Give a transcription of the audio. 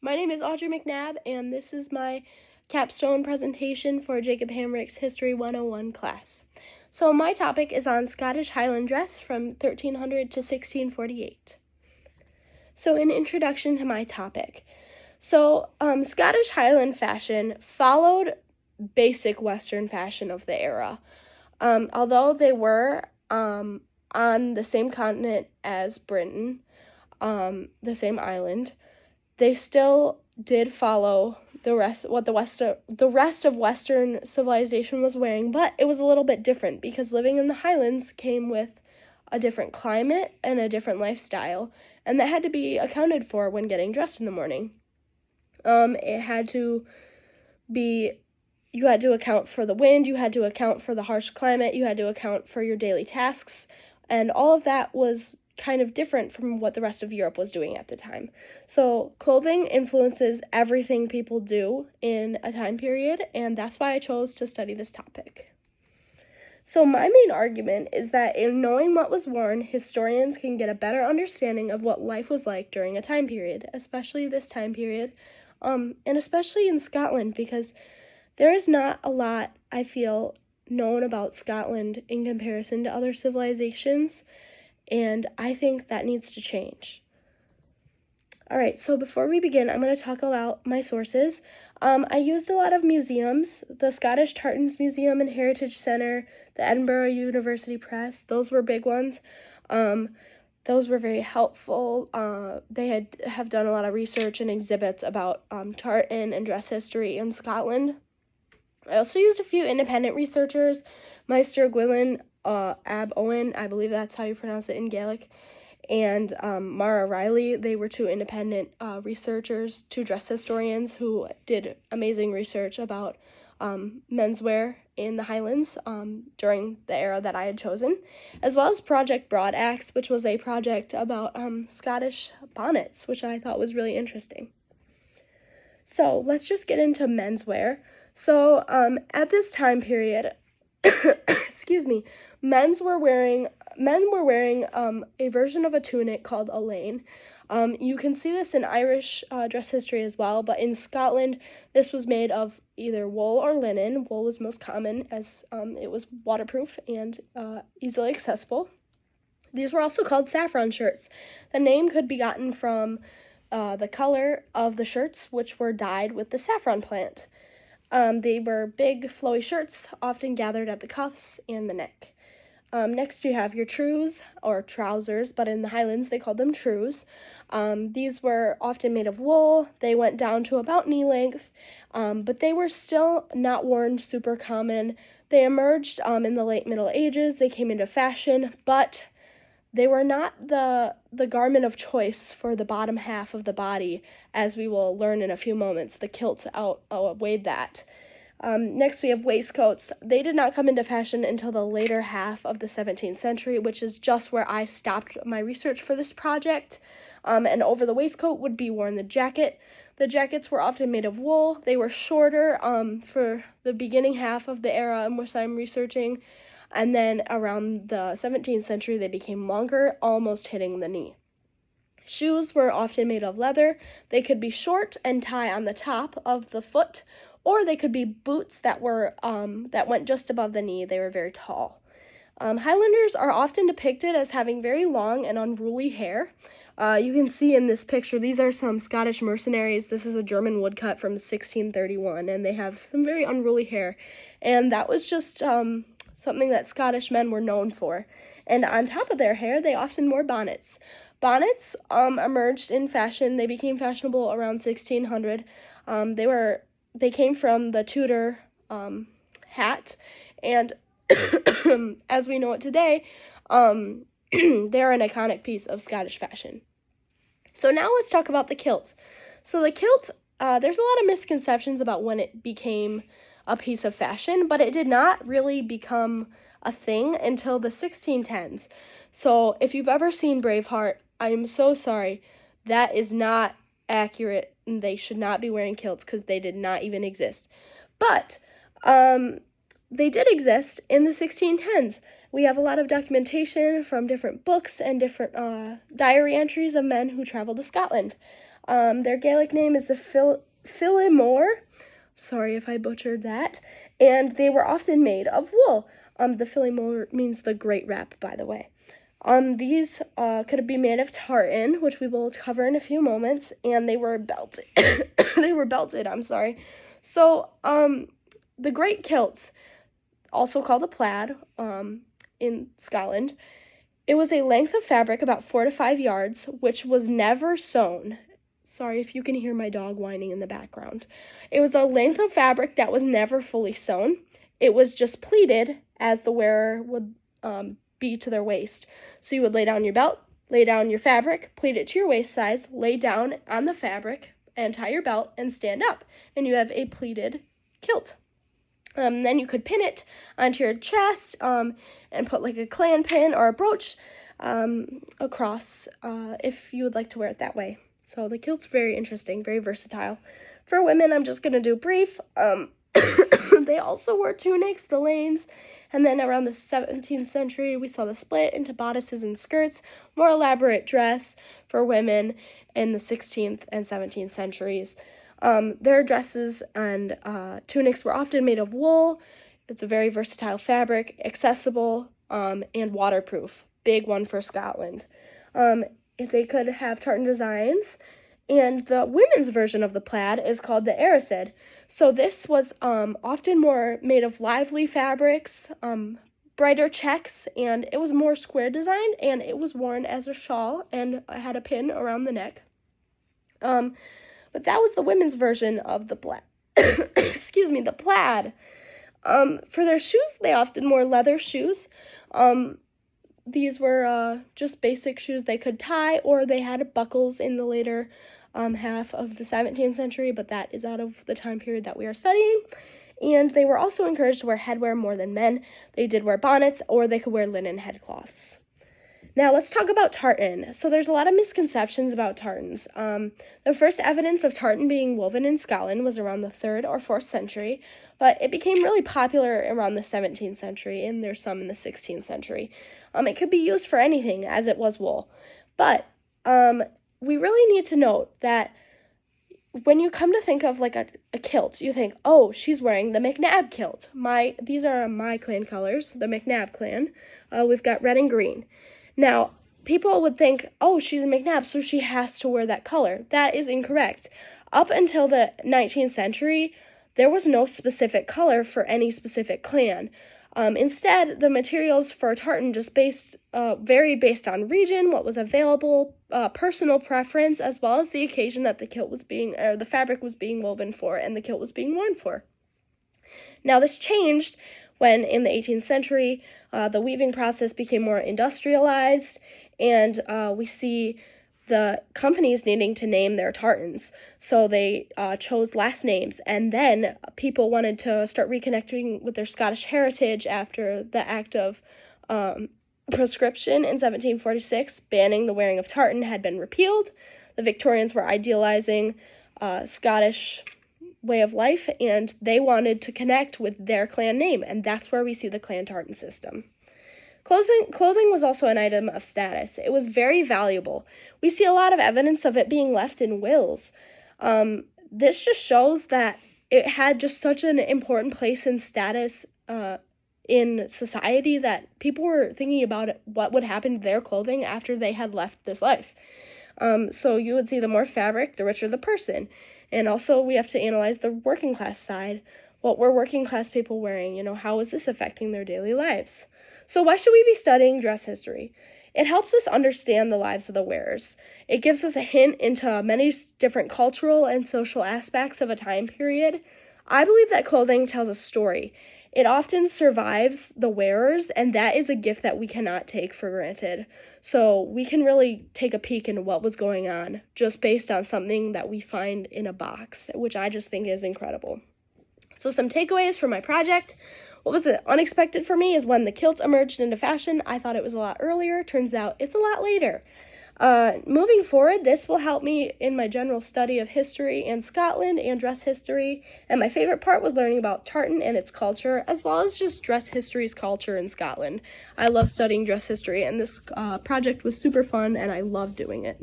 My name is Audrey McNabb, and this is my capstone presentation for Jacob Hamrick's History 101 class. So my topic is on Scottish Highland dress from 1300 to 1648. So an introduction to my topic. Scottish Highland fashion followed basic Western fashion of the era. Although they were on the same continent as Britain, the same island, they still did follow the rest of Western civilization was wearing, but it was a little bit different because living in the Highlands came with a different climate and a different lifestyle, and that had to be accounted for when getting dressed in the morning. It had to be, you had to account for the wind, you had to account for the harsh climate, you had to account for your daily tasks, and all of that was kind of different from what the rest of Europe was doing at the time. So clothing influences everything people do in a time period, and that's why I chose to study this topic. So my main argument is that in knowing what was worn, historians can get a better understanding of what life was like during a time period, especially this time period, and especially in Scotland, because there is not a lot, I feel, known about Scotland in comparison to other civilizations, and I think that needs to change. All right, so before we begin, I'm going to talk about my sources. I used a lot of museums, the Scottish Tartans Museum and Heritage Centre, the Edinburgh University Press. Those were big ones. Those were very helpful. They have done a lot of research and exhibits about tartan and dress history in Scotland. I also used a few independent researchers, Meister Gwilyn, Ab Owen, I believe that's how you pronounce it in Gaelic, and Mara Riley. They were two independent researchers, two dress historians who did amazing research about menswear in the Highlands during the era that I had chosen, as well as Project Broad Axe, which was a project about Scottish bonnets, which I thought was really interesting. So let's just get into menswear. So at this time period, excuse me, men were wearing a version of a tunic called a lane. You can see this in Irish dress history as well, but in Scotland, this was made of either wool or linen. Wool was most common as it was waterproof and easily accessible. These were also called saffron shirts. The name could be gotten from the color of the shirts, which were dyed with the saffron plant. They were big, flowy shirts, often gathered at the cuffs and the neck. Next you have your trews, or trousers, but in the Highlands they called them trews. These were often made of wool. They went down to about knee length, but they were still not worn super common. They emerged in the late Middle Ages. They came into fashion, but they were not the garment of choice for the bottom half of the body, as we will learn in a few moments. The kilt outweighed that. Next, we have waistcoats. They did not come into fashion until the later half of the 17th century, which is just where I stopped my research for this project. And over the waistcoat would be worn the jacket. The jackets were often made of wool. They were shorter for the beginning half of the era in which I'm researching. And then around the 17th century, they became longer, almost hitting the knee. Shoes were often made of leather. They could be short and tie on the top of the foot, or they could be boots that went just above the knee. They were very tall. Highlanders are often depicted as having very long and unruly hair. You can see in this picture, these are some Scottish mercenaries. This is a German woodcut from 1631, and they have some very unruly hair. And that was just something that Scottish men were known for. And on top of their hair, they often wore bonnets. Bonnets emerged in fashion. They became fashionable around 1600. They came from the Tudor hat, and as we know it today, they're an iconic piece of Scottish fashion. So now let's talk about the kilt. So the kilt, there's a lot of misconceptions about when it became a piece of fashion, but it did not really become a thing until the 1610s. So if you've ever seen Braveheart, I'm so sorry. That is not accurate. They should not be wearing kilts because they did not even exist. But they did exist in the 1610s. We have a lot of documentation from different books and different diary entries of men who traveled to Scotland. Their Gaelic name is the Phillimore. Sorry if I butchered that. And they were often made of wool. The Phillimore means the great wrap, by the way. These could be made of tartan, which we will cover in a few moments, and they were belted. They were belted, I'm sorry. So, the great kilts, also called a plaid, in Scotland, it was a length of fabric about 4 to 5 yards, which was never sewn. Sorry if you can hear my dog whining in the background. It was a length of fabric that was never fully sewn. It was just pleated as the wearer would be to their waist. So you would lay down your belt, lay down your fabric, pleat it to your waist size, lay down on the fabric, and tie your belt, and stand up. And you have a pleated kilt. Then you could pin it onto your chest and put like a clan pin or a brooch across if you would like to wear it that way. So the kilt's very interesting, very versatile. For women, I'm just going to do brief. They also wore tunics, the lanes, and then around the 17th century, we saw the split into bodices and skirts, more elaborate dress for women in the 16th and 17th centuries. Their dresses and tunics were often made of wool. It's a very versatile fabric, accessible, and waterproof. Big one for Scotland. If they could have tartan designs, and the women's version of the plaid is called the Arised. So this was often more made of lively fabrics, brighter checks, and it was more square designed, and it was worn as a shawl and had a pin around the neck. But that was the women's version of the plaid. Excuse me, the plaid. For their shoes, they often wore leather shoes. These were just basic shoes they could tie, or they had buckles in the later half of the 17th century, but that is out of the time period that we are studying. And they were also encouraged to wear headwear more than men. They did wear bonnets, or they could wear linen headcloths. Now, let's talk about tartan. So there's a lot of misconceptions about tartans. The first evidence of tartan being woven in Scotland was around the 3rd or 4th century, but it became really popular around the 17th century, and there's some in the 16th century. It could be used for anything, as it was wool. But we really need to note that when you come to think of like a kilt, you think, oh, she's wearing the McNab kilt. These are my clan colors, the McNab clan. We've got red and green. Now, people would think, oh, she's a McNab, so she has to wear that color. That is incorrect. Up until the 19th century, there was no specific color for any specific clan. Instead, the materials for tartan just varied based on region, what was available, personal preference, as well as the occasion that the fabric was being woven for and the kilt was being worn for. Now, this changed when, in the 18th century, the weaving process became more industrialized, and we see the companies needing to name their tartans. So they chose last names, and then people wanted to start reconnecting with their Scottish heritage after the Act of Proscription in 1746, banning the wearing of tartan, had been repealed. The Victorians were idealizing Scottish way of life, and they wanted to connect with their clan name, and that's where we see the clan tartan system. Clothing was also an item of status. It was very valuable. We see a lot of evidence of it being left in wills. This just shows that it had just such an important place in status in society that people were thinking about what would happen to their clothing after they had left this life. So you would see the more fabric, the richer the person. And also we have to analyze the working class side. What were working class people wearing? How was this affecting their daily lives? So why should we be studying dress history? It helps us understand the lives of the wearers. It gives us a hint into many different cultural and social aspects of a time period. I believe that clothing tells a story. It often survives the wearers, and that is a gift that we cannot take for granted. So we can really take a peek into what was going on just based on something that we find in a box, which I just think is incredible. So some takeaways from my project. What was unexpected for me is when the kilt emerged into fashion. I thought it was a lot earlier. Turns out it's a lot later. Moving forward, this will help me in my general study of history and Scotland and dress history. And my favorite part was learning about tartan and its culture, as well as just dress history's culture in Scotland. I love studying dress history, and this project was super fun, and I love doing it.